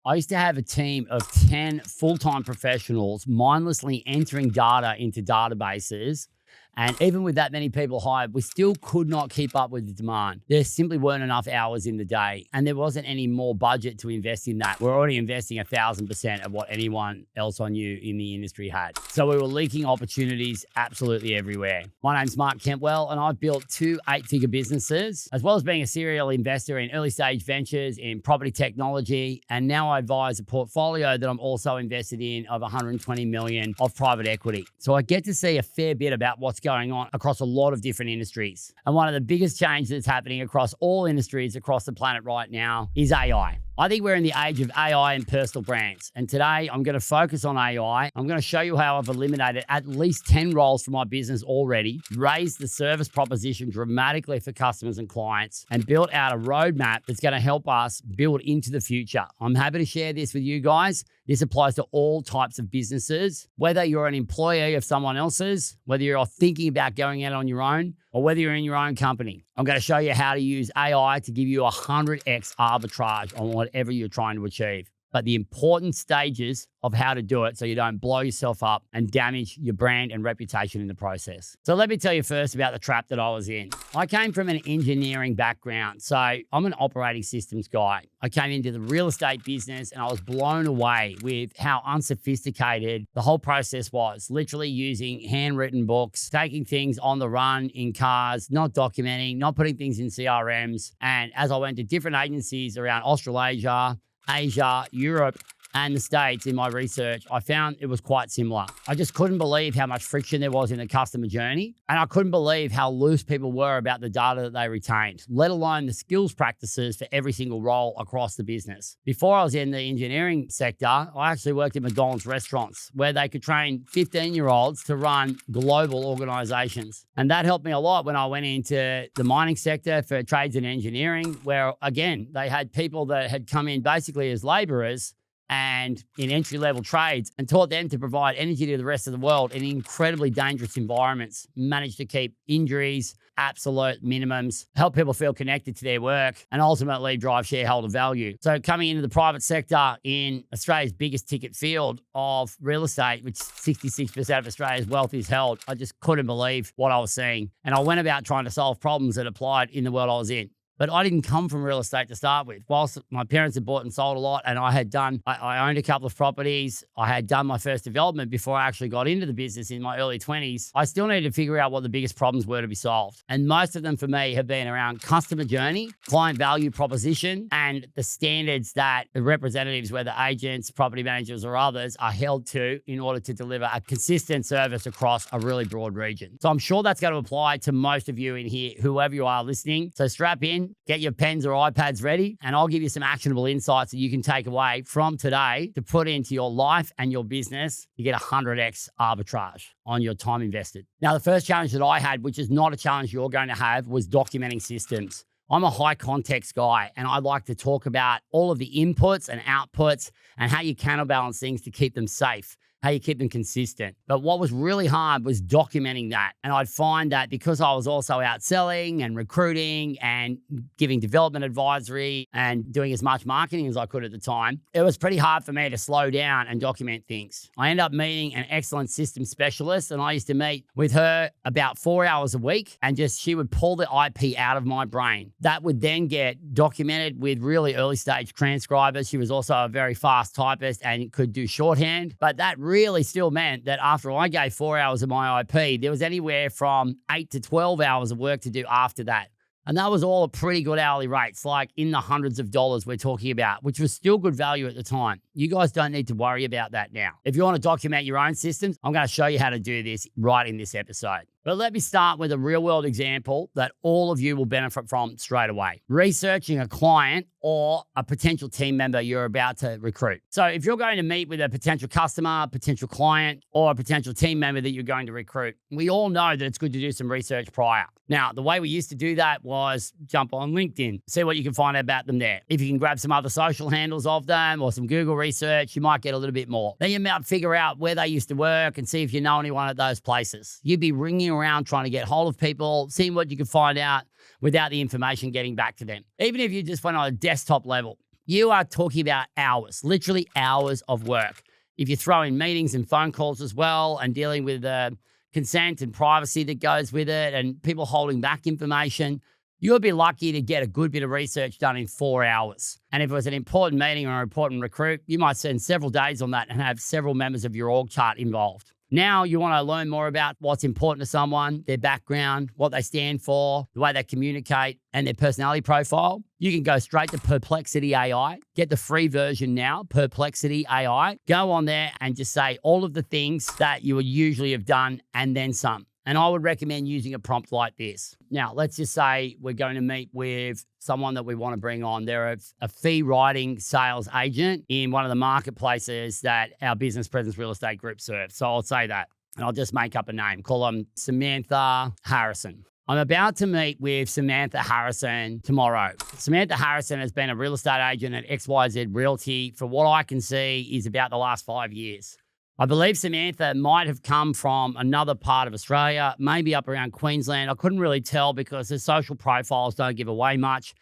I used to have a team of 10 full-time professionals mindlessly entering data into databases. And even with that many people hired, we still could not keep up with the demand. There simply weren't enough hours in the day, and there wasn't any more budget to invest in that. We're already investing 1,000% of what anyone else I knew in the industry had. So we were leaking opportunities absolutely everywhere. My name's Mark Kentwell, and I've built 2 8-figure businesses, as well as being a serial investor in early stage ventures in property technology. And now I advise a portfolio that I'm also invested in of 120 million of private equity. So I get to see a fair bit about what's going on across a lot of different industries. And one of the biggest changes that's happening across all industries across the planet right now is AI. I think we're in the age of AI and personal brands. And today I'm going to focus on AI. I'm going to show you how I've eliminated at least 10 roles from my business already, raised the service proposition dramatically for customers and clients, and built out a roadmap that's going to help us build into the future. I'm happy to share this with you guys. This applies to all types of businesses, whether you're an employee of someone else's, whether you're thinking about going out on your own, or whether you're in your own company. I'm going to show you how to use AI to give you 100x arbitrage on whatever you're trying to achieve. But the important stages of how to do it so you don't blow yourself up and damage your brand and reputation in the process. So let me tell you first about the trap that I was in. I came from an engineering background, so I'm an operating systems guy. I came into the real estate business and I was blown away with how unsophisticated the whole process was. Literally using handwritten books, taking things on the run in cars, not documenting, not putting things in CRMs. And as I went to different agencies around Australasia, Asia, Europe, and the States in my research, I found it was quite similar. I just couldn't believe how much friction there was in the customer journey. And I couldn't believe how loose people were about the data that they retained, let alone the skills practices for every single role across the business. Before I was in the engineering sector, I actually worked at McDonald's restaurants where they could train 15-year-olds to run global organizations. And that helped me a lot when I went into the mining sector for trades and engineering, where again, they had people that had come in basically as laborers and in entry-level trades and taught them to provide energy to the rest of the world in incredibly dangerous environments, managed to keep injuries, absolute minimums, help people feel connected to their work, and ultimately drive shareholder value. So coming into the private sector in Australia's biggest ticket field of real estate, which 66% of Australia's wealth is held, I just couldn't believe what I was seeing. And I went about trying to solve problems that applied in the world I was in. But I didn't come from real estate to start with. Whilst my parents had bought and sold a lot and I owned a couple of properties, I had done my first development before I actually got into the business in my early 20s, I still needed to figure out what the biggest problems were to be solved. And most of them for me have been around customer journey, client value proposition, and the standards that the representatives, whether agents, property managers, or others, are held to in order to deliver a consistent service across a really broad region. So I'm sure that's going to apply to most of you in here, whoever you are listening. So strap in, get your pens or iPads ready, and I'll give you some actionable insights that you can take away from today to put into your life and your business to get 100x arbitrage on your time invested. Now, the first challenge that I had, which is not a challenge you're going to have, was documenting systems. I'm a high context guy, and I like to talk about all of the inputs and outputs and how you counterbalance things to keep them safe, how you keep them consistent. But what was really hard was documenting that. And I'd find that because I was also out selling and recruiting and giving development advisory and doing as much marketing as I could at the time, it was pretty hard for me to slow down and document things. I ended up meeting an excellent system specialist, and I used to meet with her about 4 hours a week, and she would pull the IP out of my brain. That would then get documented with really early stage transcribers. She was also a very fast typist and could do shorthand, but that really still meant that after I gave 4 hours of my IP, there was anywhere from 8 to 12 hours of work to do after that. And that was all a pretty good hourly rates, like in the hundreds of dollars we're talking about, which was still good value at the time. You guys don't need to worry about that now. If you want to document your own systems, I'm going to show you how to do this right in this episode. But let me start with a real world example that all of you will benefit from straight away. Researching a client or a potential team member you're about to recruit. So if you're going to meet with a potential customer, potential client, or a potential team member that you're going to recruit, we all know that it's good to do some research prior. Now, the way we used to do that was jump on LinkedIn, see what you can find out about them there. If you can grab some other social handles of them or some Google research, you might get a little bit more. Then you might figure out where they used to work and see if you know anyone at those places. You'd be ringing around trying to get hold of people, seeing what you can find out without the information getting back to them. Even if you just went on a desktop level, you are talking about hours, literally hours of work. If you throw in meetings and phone calls as well and dealing with the consent and privacy that goes with it and people holding back information, you'll be lucky to get a good bit of research done in 4 hours. And if it was an important meeting or an important recruit, you might spend several days on that and have several members of your org chart involved. Now you want to learn more about what's important to someone, their background, what they stand for, the way they communicate, and their personality profile. You can go straight to Perplexity AI. Get the free version now, Perplexity AI. Go on there and just say all of the things that you would usually have done and then some. And I would recommend using a prompt like this. Now, let's just say we're going to meet with someone that we want to bring on. They're a fee writing sales agent in one of the marketplaces that our business presence real estate group serves. So I'll say that, and I'll just make up a name. Call them Samantha Harrison. I'm about to meet with Samantha Harrison tomorrow. Samantha Harrison has been a real estate agent at XYZ Realty for what I can see is about the last 5 years. I believe Samantha might have come from another part of Australia, maybe up around Queensland. I couldn't really tell because her social profiles don't give away much.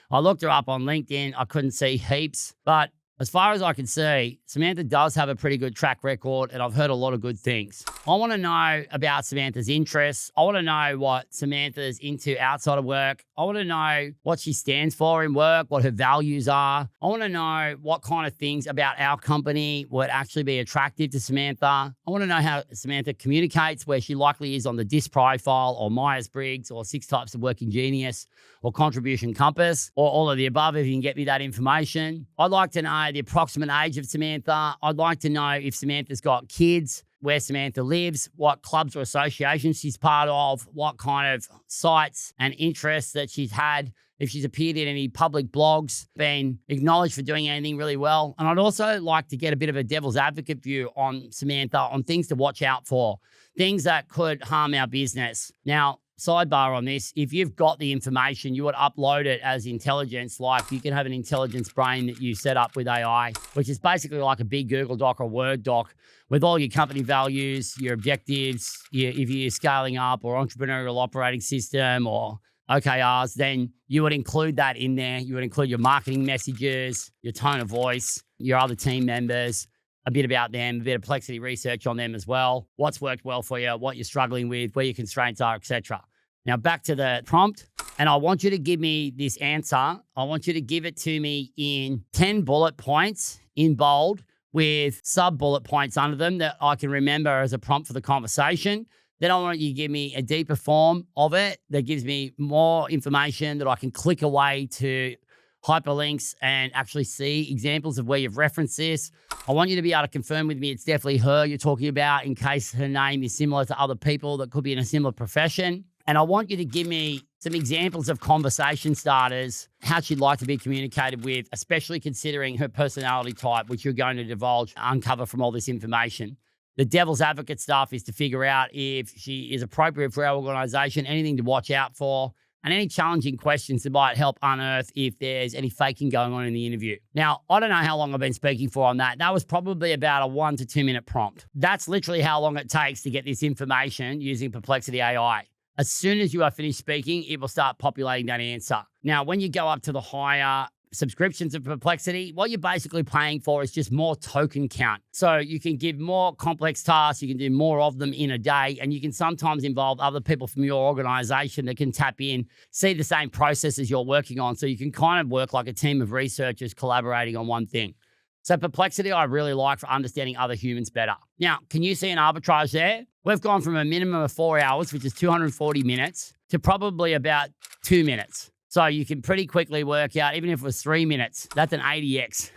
I looked her up on LinkedIn. I couldn't see heaps, but as far as I can see, Samantha does have a pretty good track record, and I've heard a lot of good things. I want to know about Samantha's interests. I want to know what Samantha's into outside of work. I want to know what she stands for in work, what her values are. I want to know what kind of things about our company would actually be attractive to Samantha. I want to know how Samantha communicates, where she likely is on the DISC profile or Myers-Briggs or 6 Types of Working Genius or Contribution Compass or all of the above if you can get me that information. I'd like to know the approximate age of Samantha. I'd like to know if Samantha's got kids, where Samantha lives, what clubs or associations she's part of, what kind of sites and interests that she's had, if she's appeared in any public blogs, been acknowledged for doing anything really well. And I'd also like to get a bit of a devil's advocate view on Samantha, on things to watch out for, things that could harm our business. Now, sidebar on this, if you've got the information, you would upload it as intelligence. Like you can have an intelligence brain that you set up with AI, which is basically like a big Google Doc or Word doc with all your company values, your objectives, if you're scaling up or entrepreneurial operating system or OKRs, then you would include that in there. You would include your marketing messages, your tone of voice, your other team members, a bit about them, a bit of Perplexity research on them as well, what's worked well for you, what you're struggling with, where your constraints are, etc. Now back to the prompt, and I want you to give me this answer. I want you to give it to me in 10 bullet points in bold with sub-bullet points under them that I can remember as a prompt for the conversation. Then I want you to give me a deeper form of it that gives me more information that I can click away to hyperlinks and actually see examples of where you've referenced this. I want you to be able to confirm with me it's definitely her you're talking about in case her name is similar to other people that could be in a similar profession. And I want you to give me some examples of conversation starters, how she'd like to be communicated with, especially considering her personality type, which you're going to divulge, uncover from all this information. The devil's advocate stuff is to figure out if she is appropriate for our organization, anything to watch out for, and any challenging questions that might help unearth if there's any faking going on in the interview. Now, I don't know how long I've been speaking for on that. That was probably about a 1 to 2 minute prompt. That's literally how long it takes to get this information using Perplexity AI. As soon as you are finished speaking, it will start populating that answer. Now, when you go up to the higher subscriptions of Perplexity, what you're basically paying for is just more token count. So you can give more complex tasks, you can do more of them in a day, and you can sometimes involve other people from your organization that can tap in, see the same processes you're working on. So you can kind of work like a team of researchers collaborating on one thing. So Perplexity, I really like for understanding other humans better. Now, can you see an arbitrage there? We've gone from a minimum of 4 hours, which is 240 minutes, to probably about 2 minutes. So you can pretty quickly work out, even if it was 3 minutes, that's an 80x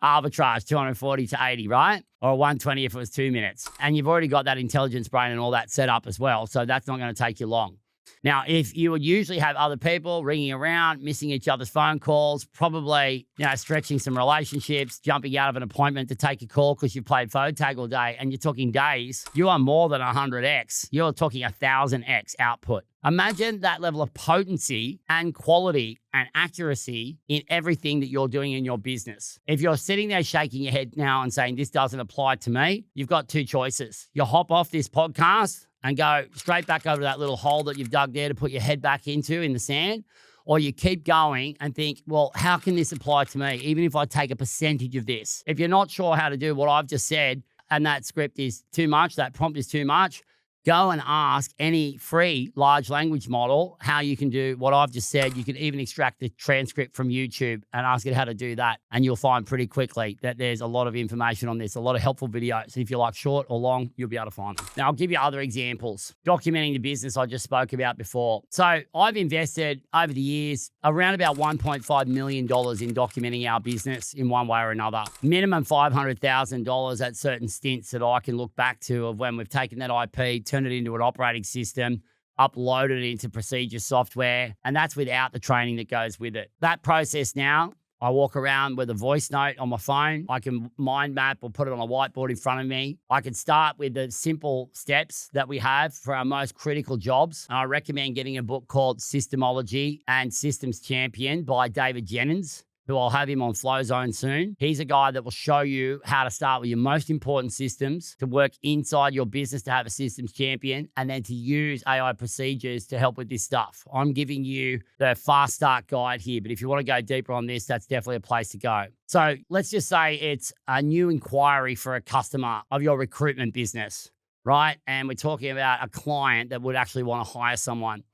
arbitrage, 240 to 80, right? Or a 120 if it was 2 minutes. And you've already got that intelligence brain and all that set up as well. So that's not going to take you long. Now, if you would usually have other people ringing around, missing each other's phone calls, probably, stretching some relationships, jumping out of an appointment to take a call because you've played phone tag all day and you're talking days, you are more than 100x. You're talking 1,000x output. Imagine that level of potency and quality and accuracy in everything that you're doing in your business. If you're sitting there shaking your head now and saying, this doesn't apply to me, you've got 2 choices. You hop off this podcast and go straight back over to that little hole that you've dug there to put your head back into in the sand, or you keep going and think, well, how can this apply to me? Even if I take a percentage of this. If you're not sure how to do what I've just said and that script is too much, that prompt is too much, go and ask any free large language model how you can do what I've just said. You can even extract the transcript from YouTube and ask it how to do that. And you'll find pretty quickly that there's a lot of information on this, a lot of helpful videos. If you like short or long, you'll be able to find them. Now, I'll give you other examples. Documenting the business I just spoke about before. So I've invested over the years around about $1.5 million in documenting our business in one way or another. Minimum $500,000 at certain stints that I can look back to of when we've taken that IP, turn it into an operating system, upload it into procedure software, and that's without the training that goes with it. That process now, I walk around with a voice note on my phone. I can mind map or put it on a whiteboard in front of me. I can start with the simple steps that we have for our most critical jobs. And I recommend getting a book called Systemology and Systems Champion by David Jennings, who I'll have him on Flow Zone soon. He's a guy that will show you how to start with your most important systems, to work inside your business to have a systems champion, and then to use AI procedures to help with this stuff. I'm giving you the fast start guide here, but if you want to go deeper on this, that's definitely a place to go. So let's just say it's a new inquiry for a customer of your recruitment business, right? And we're talking about a client that would actually want to hire someone.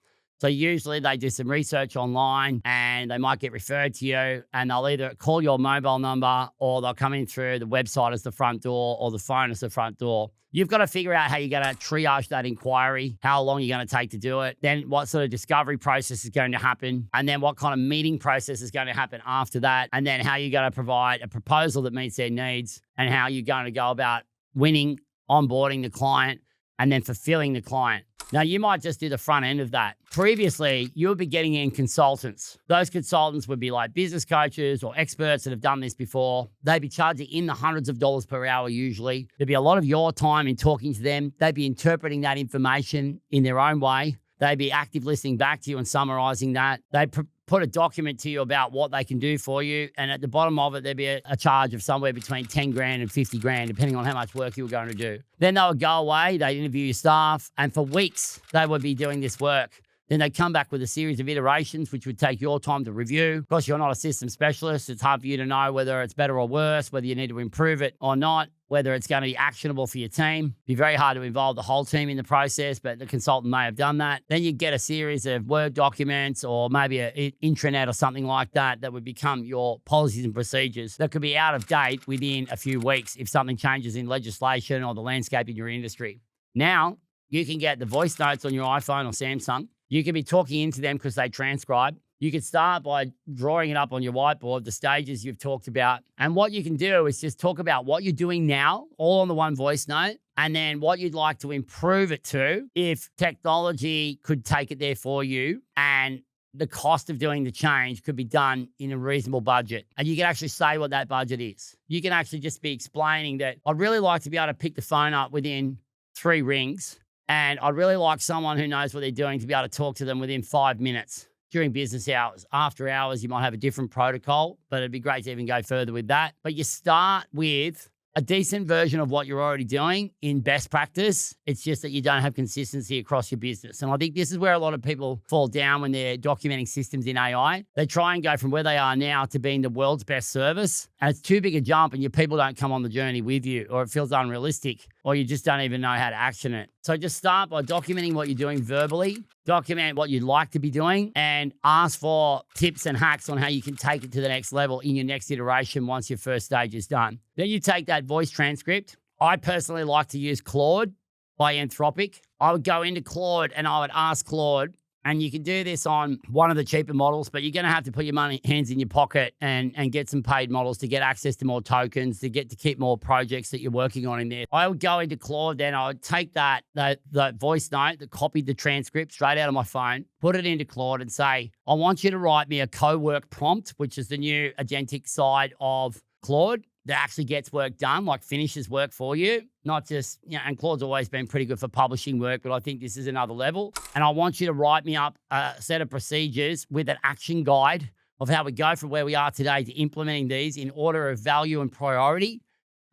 So usually they do some research online and they might get referred to you, and they'll either call your mobile number or they'll come in through the website as the front door or the phone as the front door. You've got to figure out how you're going to triage that inquiry, how long you're going to take to do it, then what sort of discovery process is going to happen, and then what kind of meeting process is going to happen after that, and then how you're going to provide a proposal that meets their needs, and how you're going to go about winning, onboarding the client, and then fulfilling the client. Now, you might just do the front end of that. Previously, you would be getting in consultants. Those consultants would be like business coaches or experts that have done this before. They'd be charging in the hundreds of dollars per hour usually. There'd be a lot of your time in talking to them. They'd be interpreting that information in their own way. They'd be active listening back to you and summarizing that. They'd put a document to you about what they can do for you. And at the bottom of it, there'd be a charge of somewhere between 10 grand and 50 grand, depending on how much work you were going to do. Then they would go away, they'd interview your staff, and for weeks, they would be doing this work. Then they'd come back with a series of iterations, which would take your time to review. Of course, you're not a system specialist. It's hard for you to know whether it's better or worse, whether you need to improve it or not, whether it's going to be actionable for your team. It'd be very hard to involve the whole team in the process, but the consultant may have done that. Then you get a series of Word documents or maybe an intranet or something like that that would become your policies and procedures that could be out of date within a few weeks if something changes in legislation or the landscape in your industry. Now, you can get the voice notes on your iPhone or Samsung. You can be talking into them because they transcribe. You could start by drawing it up on your whiteboard, the stages you've talked about. And what you can do is just talk about what you're doing now, all on the one voice note, and then what you'd like to improve it to if technology could take it there for you and the cost of doing the change could be done in a reasonable budget. And you can actually say what that budget is. You can actually just be explaining that I'd really like to be able to pick the phone up within 3 rings. And I'd really like someone who knows what they're doing to be able to talk to them within 5 minutes during business hours. After hours, you might have a different protocol, but it'd be great to even go further with that. But you start with a decent version of what you're already doing in best practice. It's just that you don't have consistency across your business. And I think this is where a lot of people fall down when they're documenting systems in AI. They try and go from where they are now to being the world's best service. And it's too big a jump and your people don't come on the journey with you, or it feels unrealistic, or you just don't even know how to action it. So just start by documenting what you're doing verbally, document what you'd like to be doing, and ask for tips and hacks on how you can take it to the next level in your next iteration once your first stage is done. Then you take that voice transcript. I personally like to use Claude by Anthropic. I would go into Claude and I would ask Claude, and you can do this on one of the cheaper models, but you're going to have to put your hands in your pocket and get some paid models to get access to more tokens, to get to keep more projects that you're working on in there. I would go into Claude, then I would take that voice note that copied the transcript straight out of my phone, put it into Claude and say, I want you to write me a co-work prompt, which is the new agentic side of Claude that actually gets work done, like finishes work for you, not just, and Claude's always been pretty good for publishing work, but I think this is another level. And I want you to write me up a set of procedures with an action guide of how we go from where we are today to implementing these in order of value and priority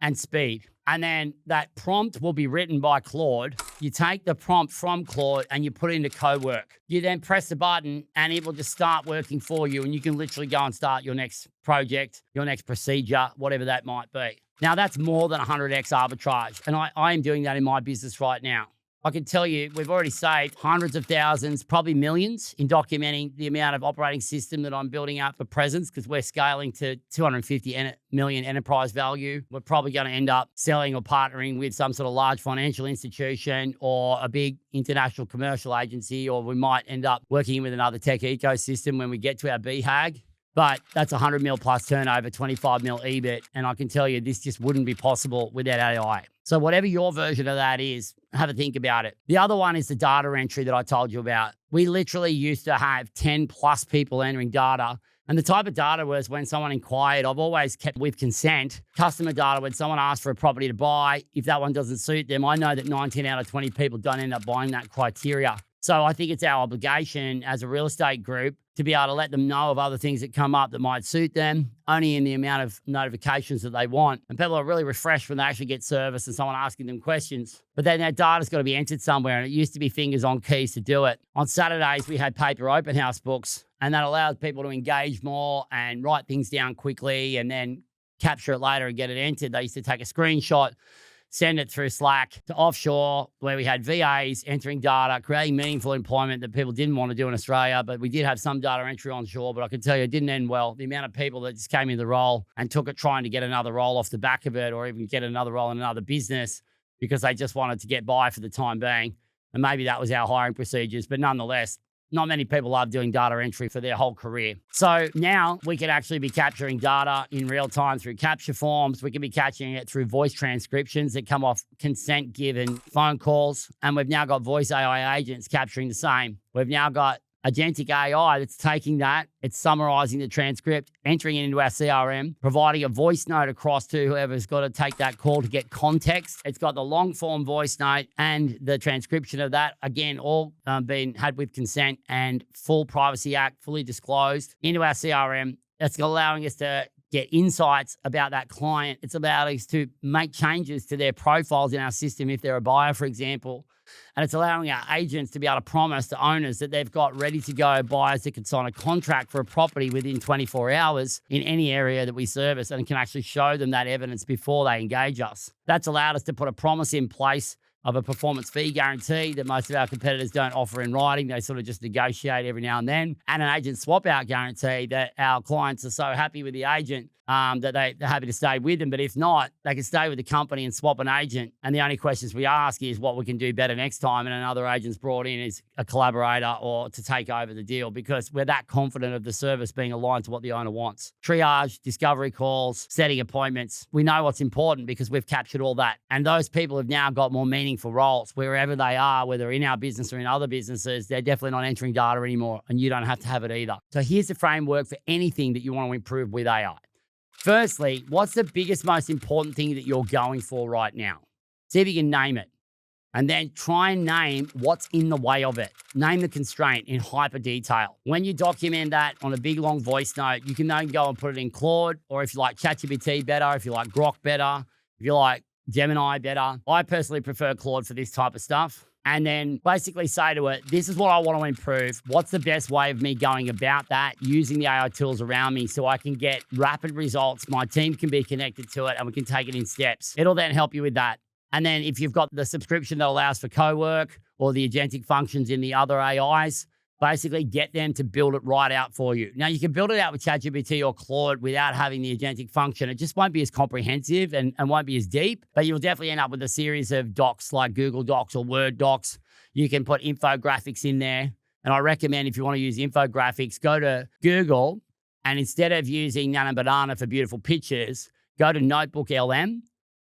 and speed. And then that prompt will be written by Claude. You take the prompt from Claude and you put it into Cowork. You then press the button and it will just start working for you. And you can literally go and start your next project, your next procedure, whatever that might be. Now, that's more than 100x arbitrage. And I am doing that in my business right now. I can tell you, we've already saved hundreds of thousands, probably millions in documenting the amount of operating system that I'm building out for presence, because we're scaling to 250 million enterprise value. We're probably going to end up selling or partnering with some sort of large financial institution or a big international commercial agency, or we might end up working with another tech ecosystem when we get to our BHAG. But that's 100 mil plus turnover, 25 mil EBIT. And I can tell you, this just wouldn't be possible without AI. So whatever your version of that is, have a think about it. The other one is the data entry that I told you about. We literally used to have 10 plus people entering data. And the type of data was when someone inquired, I've always kept with consent, customer data, when someone asks for a property to buy, if that one doesn't suit them, I know that 19 out of 20 people don't end up buying that criteria. So I think it's our obligation as a real estate group to be able to let them know of other things that come up that might suit them, only in the amount of notifications that they want. And people are really refreshed when they actually get service and someone asking them questions. But then that data's got to be entered somewhere, and it used to be fingers on keys to do it. On Saturdays, we had paper open house books, and that allowed people to engage more and write things down quickly and then capture it later and get it entered. They used to take a screenshot, send it through Slack to offshore, where we had VAs entering data, creating meaningful employment that people didn't want to do in Australia. But we did have some data entry onshore, but I can tell you it didn't end well. The amount of people that just came in the role and took it trying to get another role off the back of it, or even get another role in another business because they just wanted to get by for the time being. And maybe that was our hiring procedures, but nonetheless, not many people love doing data entry for their whole career. So now we can actually be capturing data in real time through capture forms. We can be capturing it through voice transcriptions that come off consent given phone calls. And we've now got voice AI agents capturing the same. We've now got agentic AI that's taking that, it's summarizing the transcript, entering it into our CRM, providing a voice note across to whoever's got to take that call to get context. It's got the long form voice note and the transcription of that, again, all been had with consent and full Privacy Act, fully disclosed into our CRM. That's allowing us to get insights about that client. It's allowing us to make changes to their profiles in our system if they're a buyer, for example. And it's allowing our agents to be able to promise to owners that they've got ready to go buyers that can sign a contract for a property within 24 hours in any area that we service, and can actually show them that evidence before they engage us. That's allowed us to put a promise in place of a performance fee guarantee that most of our competitors don't offer in writing. They sort of just negotiate every now and then. And an agent swap out guarantee that our clients are so happy with the agent that they're happy to stay with them. But if not, they can stay with the company and swap an agent. And the only questions we ask is what we can do better next time. And another agent's brought in as a collaborator or to take over the deal, because we're that confident of the service being aligned to what the owner wants. Triage, discovery calls, setting appointments. We know what's important because we've captured all that. And those people have now got more meaningful roles wherever they are, whether in our business or in other businesses. They're definitely not entering data anymore, and you don't have to have it either. So here's the framework for anything that you want to improve with AI. Firstly, what's the biggest, most important thing that you're going for right now? See if you can name it. And then try and name what's in the way of it. Name the constraint in hyper detail. When you document that on a big, long voice note, you can then go and put it in Claude, or if you like ChatGPT better, if you like Grok better, if you like Gemini better. I personally prefer Claude for this type of stuff. And then basically say to it, this is what I want to improve. What's the best way of me going about that, using the AI tools around me so I can get rapid results, my team can be connected to it, and we can take it in steps. It'll then help you with that. And then if you've got the subscription that allows for co-work or the agentic functions in the other AIs, basically get them to build it right out for you. Now, you can build it out with ChatGPT or Claude without having the agentic function. It just won't be as comprehensive and won't be as deep, but you'll definitely end up with a series of docs like Google Docs or Word docs. You can put infographics in there. And I recommend, if you want to use infographics, go to Google, and instead of using Nana Banana for beautiful pictures, go to NotebookLM,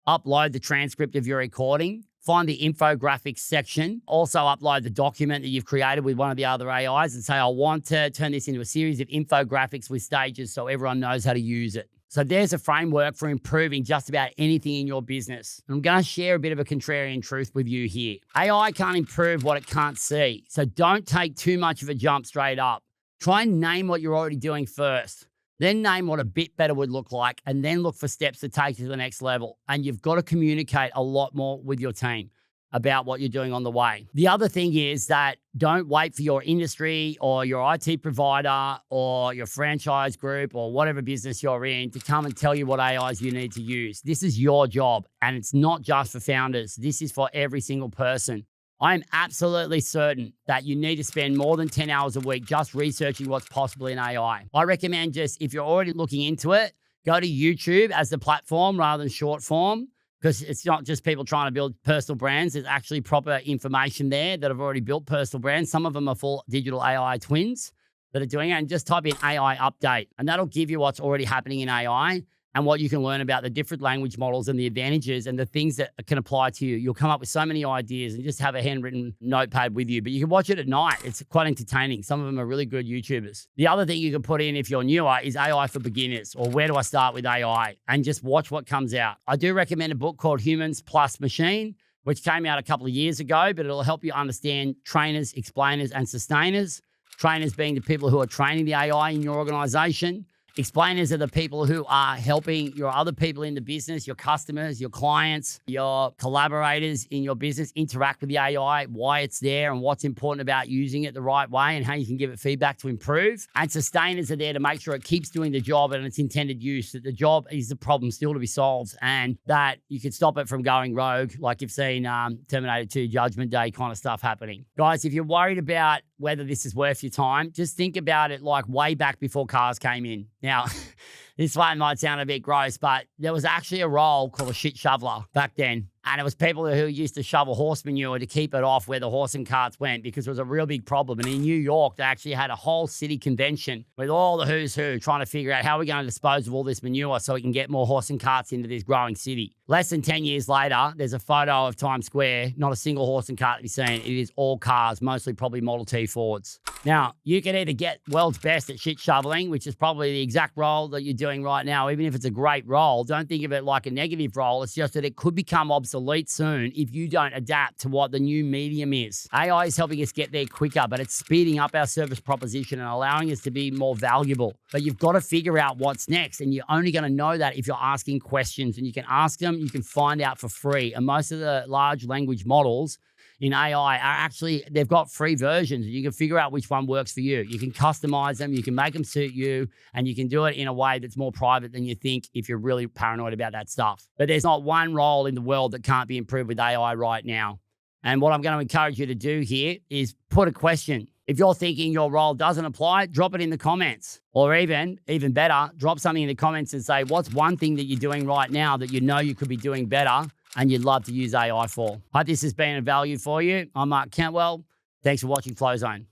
upload the transcript of your recording, find the infographics section, also upload the document that you've created with one of the other AIs and say, I want to turn this into a series of infographics with stages so everyone knows how to use it. So there's a framework for improving just about anything in your business. I'm going to share a bit of a contrarian truth with you here. AI can't improve what it can't see. So don't take too much of a jump straight up. Try and name what you're already doing first. then name what a bit better would look like, and then look for steps to take you to the next level. And you've got to communicate a lot more with your team about what you're doing on the way. The other thing is that don't wait for your industry or your IT provider or your franchise group or whatever business you're in to come and tell you what AIs you need to use. This is your job, and it's not just for founders. This is for every single person. I am absolutely certain that you need to spend more than 10 hours a week just researching what's possible in AI. I recommend just, if you're already looking into it, go to YouTube as the platform rather than short form, because it's not just people trying to build personal brands. There's actually proper information there that have already built personal brands. Some of them are full digital AI twins that are doing it. And just type in AI update, and that'll give you what's already happening in AI and what you can learn about the different language models and the advantages and the things that can apply to you. You'll come up with so many ideas, and just have a handwritten notepad with you. But you can watch it at night. It's quite entertaining. Some of them are really good YouTubers. The other thing you can put in if you're newer is AI for beginners, or where do I start with AI, and just watch what comes out. I do recommend a book called Humans Plus Machine, which came out a couple of years ago, but it'll help you understand trainers, explainers, and sustainers. Trainers being the people who are training the AI in your organization. Explainers are the people who are helping your other people in the business, your customers, your clients, your collaborators in your business interact with the AI, why it's there and what's important about using it the right way and how you can give it feedback to improve. And sustainers are there to make sure it keeps doing the job and its intended use, that the job is the problem still to be solved, and that you can stop it from going rogue, like you've seen Terminator 2 Judgment Day kind of stuff happening. Guys, if you're worried about whether this is worth your time, just think about it like way back before cars came in. Now, this one might sound a bit gross, but there was actually a role called a shit shoveler back then. And it was people who used to shovel horse manure to keep it off where the horse and carts went, because it was a real big problem. And in New York, they actually had a whole city convention with all the who's who trying to figure out how we're going to dispose of all this manure so we can get more horse and carts into this growing city. Less than 10 years later, there's a photo of Times Square, not a single horse and cart to be seen. It is all cars, mostly probably Model T Fords. Now, you can either get world's best at shit shoveling, which is probably the exact role that you're doing right now. Even if it's a great role, don't think of it like a negative role. It's just that it could become obsolete soon if you don't adapt to what the new medium is. AI is helping us get there quicker, but it's speeding up our service proposition and allowing us to be more valuable. But you've got to figure out what's next, and you're only going to know that if you're asking questions, and you can ask them, you can find out for free. And most of the large language models in AI are actually, they've got free versions. You can figure out which one works for you. You can customize them, you can make them suit you, and you can do it in a way that's more private than you think if you're really paranoid about that stuff. But there's not one role in the world that can't be improved with AI right now. And what I'm going to encourage you to do here is put a question. If you're thinking your role doesn't apply, drop it in the comments. Or even better, drop something in the comments and say, what's one thing that you're doing right now that you know you could be doing better and you'd love to use AI for? Hope this has been of value for you. I'm Mark Kentwell. Thanks for watching Flow Zone.